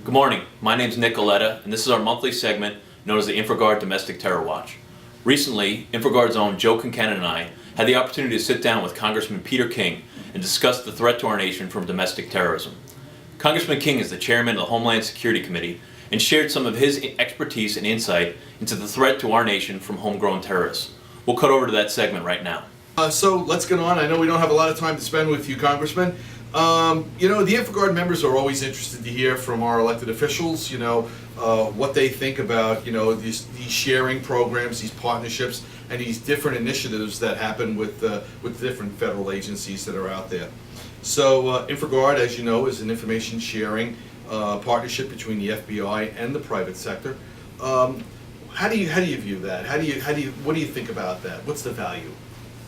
Good morning, my name is Nick Galetta, and this is our monthly segment known as the Infragard Domestic Terror Watch. Recently, Infragard's own Joe Kincannon and I had the opportunity to sit down with Congressman Peter King and discuss the threat to our nation from domestic terrorism. Congressman King is the chairman of the Homeland Security Committee and shared some of his expertise and insight into the threat to our nation from homegrown terrorists. We'll cut over to that segment right now. So let's get on. I know we don't have a lot of time to spend with you, Congressman. The Infragard members are always interested to hear from our elected officials, what they think about, these sharing programs, these partnerships, and these different initiatives that happen with different federal agencies that are out there. So Infragard, as you know, is an information sharing partnership between the FBI and the private sector. How do you view that? What do you think about that? What's the value?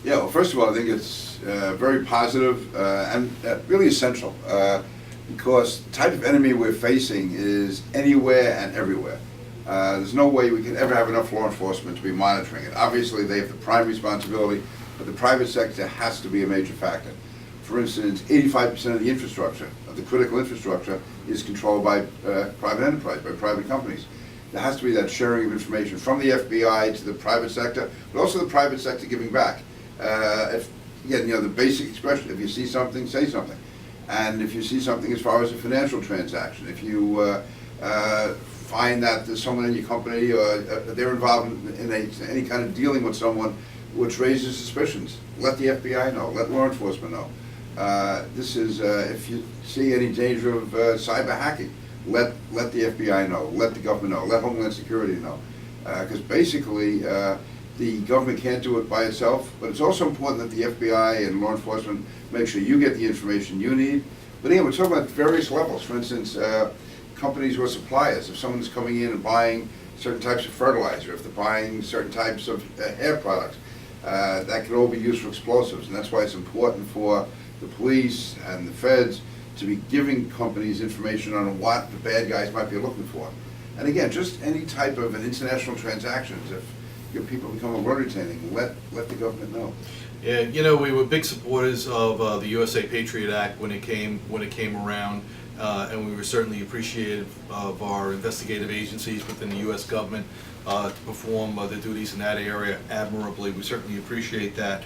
Yeah, well, first of all, I think it's very positive and really essential because the type of enemy we're facing is anywhere and everywhere. There's no way we can ever have enough law enforcement to be monitoring it. Obviously, they have the prime responsibility, but the private sector has to be a major factor. For instance, 85% of the infrastructure, of the critical infrastructure, is controlled by private enterprise, by private companies. There has to be that sharing of information from the FBI to the private sector, but also the private sector giving back. The basic expression, if you see something, say something. And if you see something as far as a financial transaction, if you find that there's someone in your company or they're involved in any kind of dealing with someone which raises suspicions, let the FBI know, let law enforcement know. If you see any danger of cyber hacking, let the FBI know, let the government know, let Homeland Security know. Because basically, the government can't do it by itself, but it's also important that the FBI and law enforcement make sure you get the information you need. But again, we're talking about various levels. For instance, companies or suppliers, if someone's coming in and buying certain types of fertilizer, if they're buying certain types of hair products, that can all be used for explosives. And that's why it's important for the police and the feds to be giving companies information on what the bad guys might be looking for. And again, just any type of an international transactions, if your people become alert retaining, let the government know. Yeah, we were big supporters of the USA Patriot Act when it came around, and we were certainly appreciative of our investigative agencies within the U.S. government to perform their duties in that area admirably. We certainly appreciate that.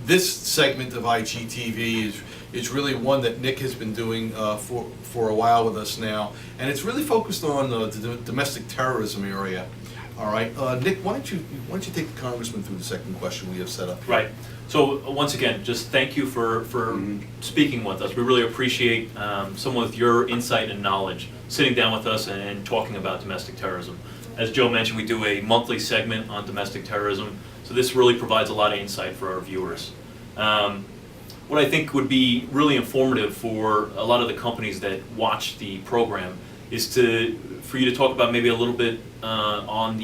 This segment of IGTV is really one that Nick has been doing for a while with us now, and it's really focused on the domestic terrorism area. All right, Nick, why don't you take the Congressman through the second question we have set up here? Right. So once again, just thank you for speaking with us. We really appreciate someone with your insight and knowledge sitting down with us and talking about domestic terrorism. As Joe mentioned, we do a monthly segment on domestic terrorism, so this really provides a lot of insight for our viewers. What I think would be really informative for a lot of the companies that watch the program is for you to talk about maybe a little bit on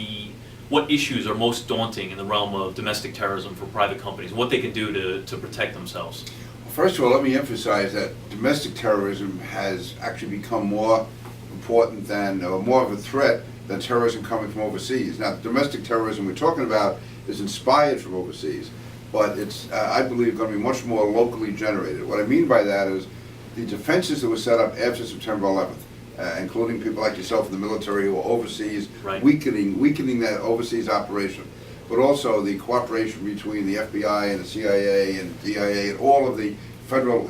what issues are most daunting in the realm of domestic terrorism for private companies, what they can do to protect themselves. Well, first of all, let me emphasize that domestic terrorism has actually become more important or more of a threat than terrorism coming from overseas. Now, domestic terrorism we're talking about is inspired from overseas, but it's, I believe, going to be much more locally generated. What I mean by that is the defenses that were set up after September 11th, including people like yourself in the military who are overseas, right, weakening that overseas operation, but also the cooperation between the FBI and the CIA and DIA and all of the federal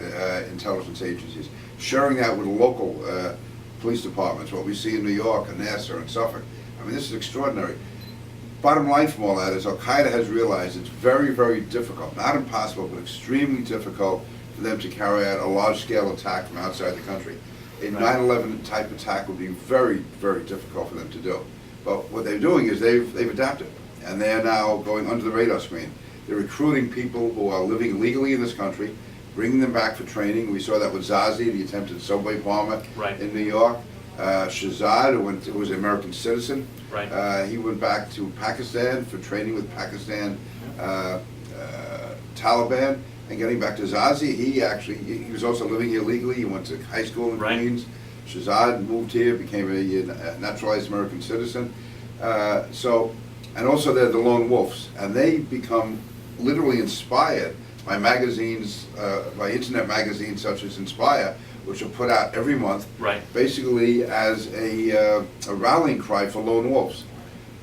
intelligence agencies, sharing that with local police departments, what we see in New York and Nassau and Suffolk. I mean, this is extraordinary. Bottom line from all that is Al-Qaeda has realized it's very, very difficult, not impossible, but extremely difficult for them to carry out a large-scale attack from outside the country. A 9/11 type attack would be very, very difficult for them to do. But what they're doing is they've adapted, and they are now going under the radar screen. They're recruiting people who are living legally in this country, bringing them back for training. We saw that with Zazi, the attempted subway bomber in New York. Shahzad, who was an American citizen, he went back to Pakistan for training with Pakistan Taliban. And getting back to Zazi, he was also living here legally. He went to high school in Queens. Shahzad moved here, became a naturalized American citizen. And also they're the lone wolves, and they become literally inspired by magazines, by internet magazines such as Inspire, which are put out every month, Right. basically as a rallying cry for lone wolves.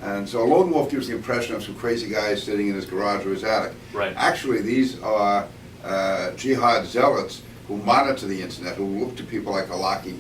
And so a lone wolf gives the impression of some crazy guy sitting in his garage or his attic. Right. Actually, these are jihad zealots who monitor the internet, who look to people like Alaki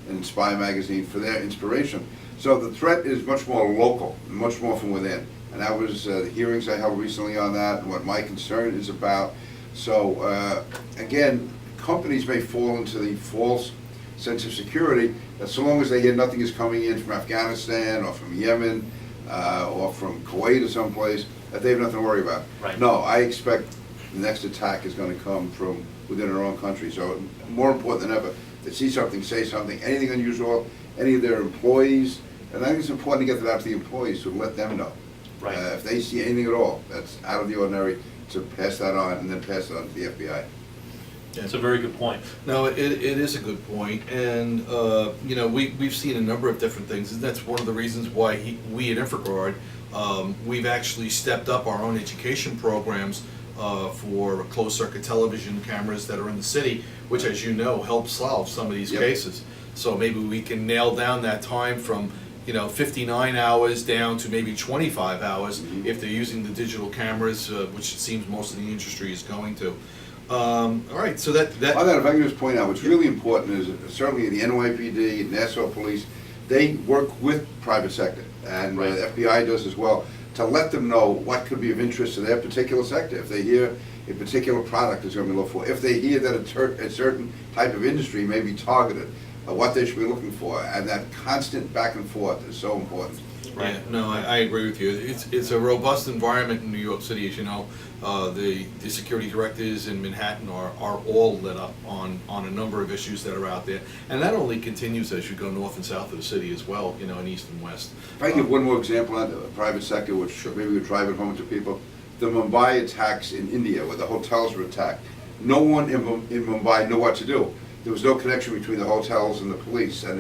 and Spy Magazine for their inspiration. So the threat is much more local, much more from within. And that was the hearings I held recently on that and what my concern is about. So again, companies may fall into the false sense of security that so long as they hear nothing is coming in from Afghanistan or from Yemen or from Kuwait or someplace, that they have nothing to worry about. Right. No, I expect the next attack is going to come from within our own country. So more important than ever, they see something, say something, anything unusual, any of their employees, and I think it's important to get that out to the employees to let them know. Right. If they see anything at all that's out of the ordinary, to pass that on and then pass it on to the FBI. It's a very good point. No, it is a good point, and you know, we've seen a number of different things, and that's one of the reasons why we at Infragard, we've actually stepped up our own education programs for closed circuit television cameras that are in the city, which, as you know, help solve some of these Yep. cases. So maybe we can nail down that time from 59 hours down to maybe 25 hours if they're using the digital cameras, which it seems most of the industry is going to. All right, so that On that, if I can just point out, what's really important is certainly the NYPD, Nassau Police, they work with private sector, and Right. the FBI does as well, to let them know what could be of interest to their particular sector. If they hear a particular product is going to be looked for, if they hear that a certain type of industry may be targeted, what they should be looking for, and that constant back and forth is so important. Right. Yeah, no, I agree with you. It's a robust environment in New York City, as you know. The security directives in Manhattan are all lit up on a number of issues that are out there. And that only continues as you go north and south of the city as well, in east and west. If I can give one more example on the private sector, which maybe would drive it home to people, the Mumbai attacks in India, where the hotels were attacked. No one in Mumbai knew what to do. There was no connection between the hotels and the police, and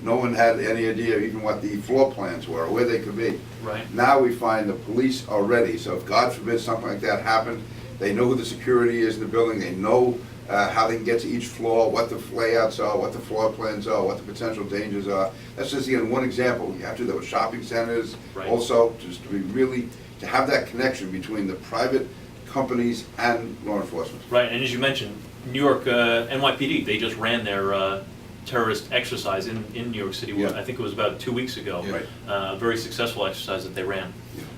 no one had any idea even what the floor plans were or where they could be. Right. Now we find the police are ready, so if God forbid something like that happened, they know who the security is in the building, they know how they can get to each floor, what the layouts are, what the floor plans are, what the potential dangers are. That's just, again, one example. You have to do that with shopping centers, Right. also, just to have that connection between the private companies and law enforcement. Right, and as you mentioned, New York NYPD, they just ran their terrorist exercise in New York City. Yeah. I think it was about 2 weeks ago. Yeah. Right. A very successful exercise that they ran.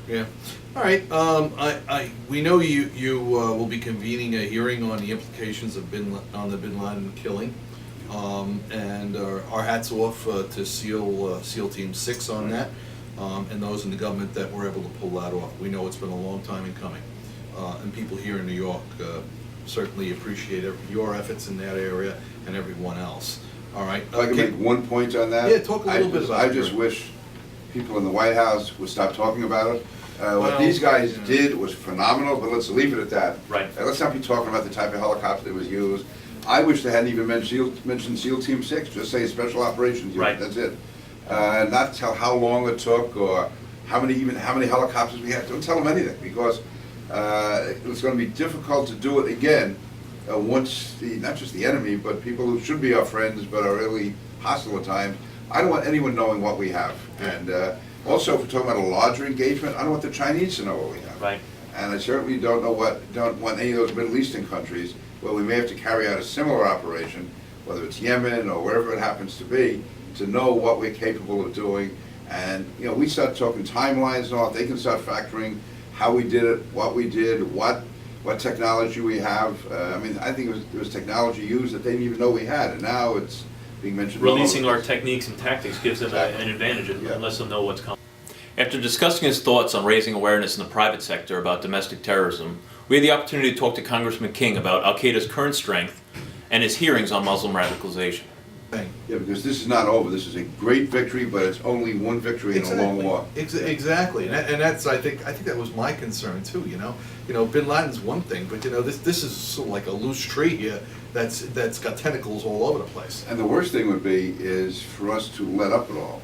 Yeah. All right. We know you will be convening a hearing on the implications of on the Bin Laden killing, and our hats off to SEAL Team 6 on that, and those in the government that were able to pull that off. We know it's been a long time in coming, and people here in New York certainly appreciate your efforts in that area and everyone else. All right. If I can make one point on that? Yeah, talk a little bit about I it. just wish people in the White House would stop talking about it. What Well, these guys yeah. did was phenomenal, but let's leave it at that. Right. Let's not be talking about the type of helicopter that was used. I wish they hadn't even mentioned SEAL Team 6, just say Special Operations Unit, Right. that's it. Not tell how long it took or how many helicopters we had. Don't tell them anything, because it's going to be difficult to do it again once not just the enemy, but people who should be our friends but are really hostile at times. I don't want anyone knowing what we have. And also, if we're talking about a larger engagement, I don't want the Chinese to know what we have. Right. And I certainly don't want any of those Middle Eastern countries where we may have to carry out a similar operation, whether it's Yemen or wherever it happens to be, to know what we're capable of doing. And we start talking timelines and all, they can start factoring how we did it, what we did, what technology we have. I think there was technology used that they didn't even know we had, and now it's being mentioned. Releasing our techniques and tactics gives them Exactly. an advantage and Yeah. lets them know what's coming. After discussing his thoughts on raising awareness in the private sector about domestic terrorism, we had the opportunity to talk to Congressman King about Al-Qaeda's current strength and his hearings on Muslim radicalization. Thing. Yeah, because this is not over. This is a great victory, but it's only one victory in a long war. Exactly, and that's I think that was my concern too. Bin Laden's one thing, but this is sort of like a loose tree here that's got tentacles all over the place. And the worst thing would be is for us to let up at all.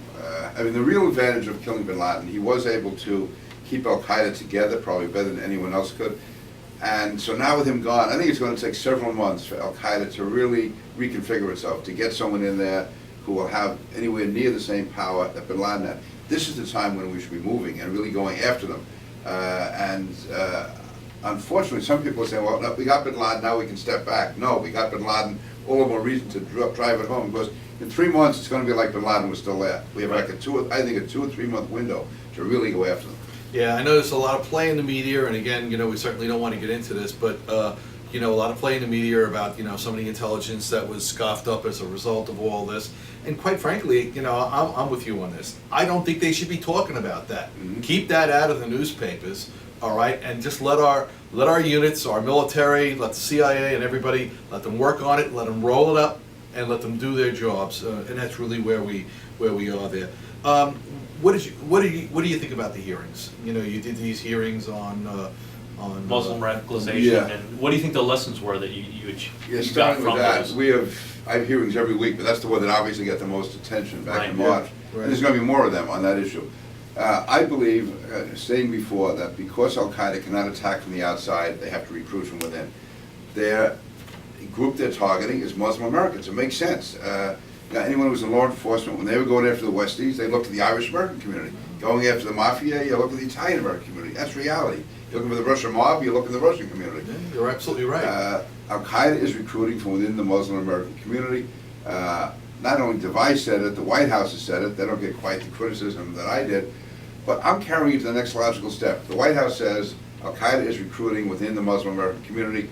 The real advantage of killing Bin Laden, he was able to keep Al Qaeda together, probably better than anyone else could. And so now with him gone, I think it's going to take several months for Al-Qaeda to really reconfigure itself, to get someone in there who will have anywhere near the same power that bin Laden had. This is the time when we should be moving and really going after them. Unfortunately, some people say, well, no, we got bin Laden, now we can step back. No, we got bin Laden, all the more reason to drive it home, because in 3 months it's going to be like bin Laden was still there. We have like a 2 or 3 month window to really go after them. Yeah, I know there's a lot of play in the media, and again, we certainly don't want to get into this, but, a lot of play in the media about, some of the intelligence that was scoffed up as a result of all this. And quite frankly, I'm with you on this. I don't think they should be talking about that. Mm-hmm. Keep that out of the newspapers, all right? And just let our units, our military, let the CIA and everybody, let them work on it, let them roll it up, and let them do their jobs. And that's really where we are there. What do you think about the hearings? You did these hearings on Muslim radicalization, Yeah. and what do you think the lessons were that you Yeah, got starting from with that, those? I have hearings every week, but that's the one that obviously got the most attention back in Right. March. Right. And there's going to be more of them on that issue. I believe, saying before, that because Al-Qaeda cannot attack from the outside, they have to recruit from within. Their group they're targeting is Muslim Americans. It makes sense. Anyone who was in law enforcement, when they were going after the Westies, they looked at the Irish American community. Going after the Mafia, you look at the Italian American community. That's reality. You're looking for the Russian mob, you look at the Russian community. Yeah, you're absolutely right. Al-Qaeda is recruiting from within the Muslim American community. Not only Device said it, the White House has said it. They don't get quite the criticism that I did. But I'm carrying it to the next logical step. The White House says Al-Qaeda is recruiting within the Muslim American community,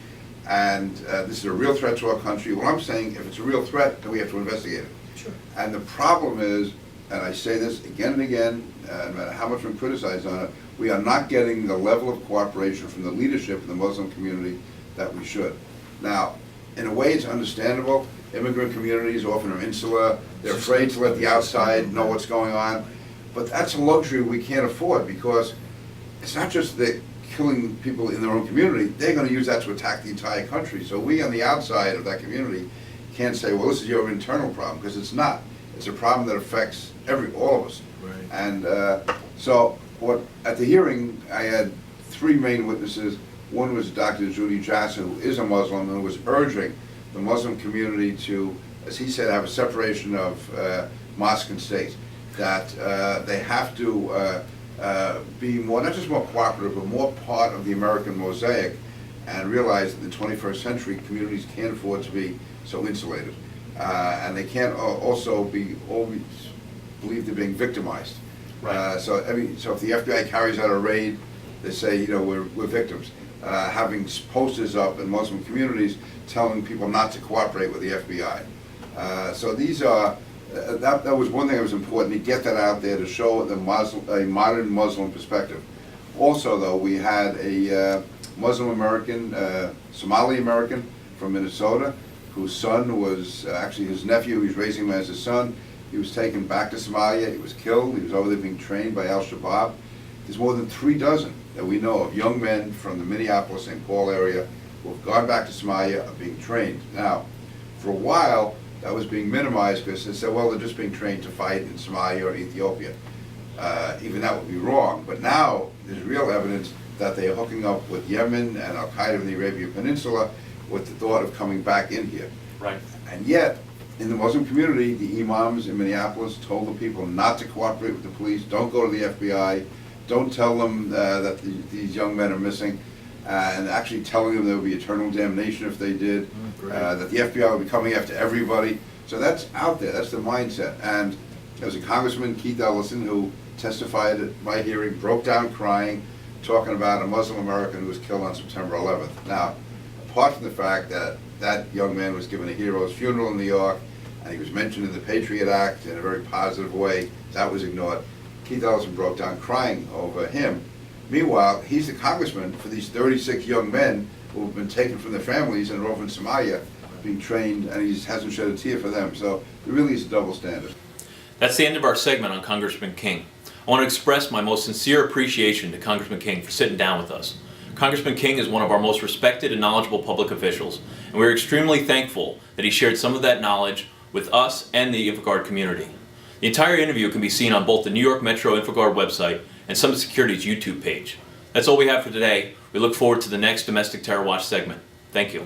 and this is a real threat to our country. Well, I'm saying if it's a real threat, then we have to investigate it. Sure. And the problem is, and I say this again and again, no matter how much I'm criticized on it, we are not getting the level of cooperation from the leadership in the Muslim community that we should. Now, in a way, it's understandable. Immigrant communities often are insular. They're afraid to let the outside know what's going on. But that's a luxury we can't afford, because it's not just that killing people in their own community. They're going to use that to attack the entire country. So we on the outside of that community can't say, well, this is your internal problem, because it's not. It's a problem that affects all of us. Right. And at the hearing, I had 3 main witnesses. One was Dr. Judy Jassen, who is a Muslim, and was urging the Muslim community to, as he said, have a separation of mosque and state. That they have to be more, not just more cooperative, but more part of the American mosaic, and realize that in the 21st century, communities can't afford to be so insulated. And they can't also be always believe they're being victimized. Right. So if the FBI carries out a raid, they say, we're victims. Having posters up in Muslim communities telling people not to cooperate with the FBI. So these are, that was one thing that was important, to get that out there, to show a modern Muslim perspective. Also, though, we had a Muslim American, Somali American from Minnesota, whose son was actually his nephew. He was raising him as his son. He was taken back to Somalia. He was killed. He was over there being trained by Al-Shabaab. There's more than 3 dozen that we know of, young men from the Minneapolis, St. Paul area, who have gone back to Somalia, are being trained. Now, for a while, that was being minimized, because they said, well, they're just being trained to fight in Somalia or Ethiopia. Even that would be wrong. But now, there's real evidence that they are hooking up with Yemen and Al-Qaeda in the Arabian Peninsula, with the thought of coming back in here. Right. And yet, in the Muslim community, the imams in Minneapolis told the people not to cooperate with the police, don't go to the FBI, don't tell them that these young men are missing, and actually telling them there would be eternal damnation if they did, that the FBI would be coming after everybody. So that's out there, that's the mindset. And there was a Congressman, Keith Ellison, who testified at my hearing, broke down crying, talking about a Muslim American who was killed on September 11th. Now, apart from the fact that that young man was given a hero's funeral in New York, and he was mentioned in the Patriot Act in a very positive way, that was ignored. Keith Ellison broke down crying over him. Meanwhile, he's the congressman for these 36 young men who have been taken from their families and are over in Somalia being trained, and he hasn't shed a tear for them. So it really is a double standard. That's the end of our segment on Congressman King. I want to express my most sincere appreciation to Congressman King for sitting down with us. Congressman King is one of our most respected and knowledgeable public officials, and we're extremely thankful that he shared some of that knowledge with us and the Infragard community. The entire interview can be seen on both the New York Metro Infragard website and Summit Security's YouTube page. That's all we have for today. We look forward to the next Domestic Terror Watch segment. Thank you.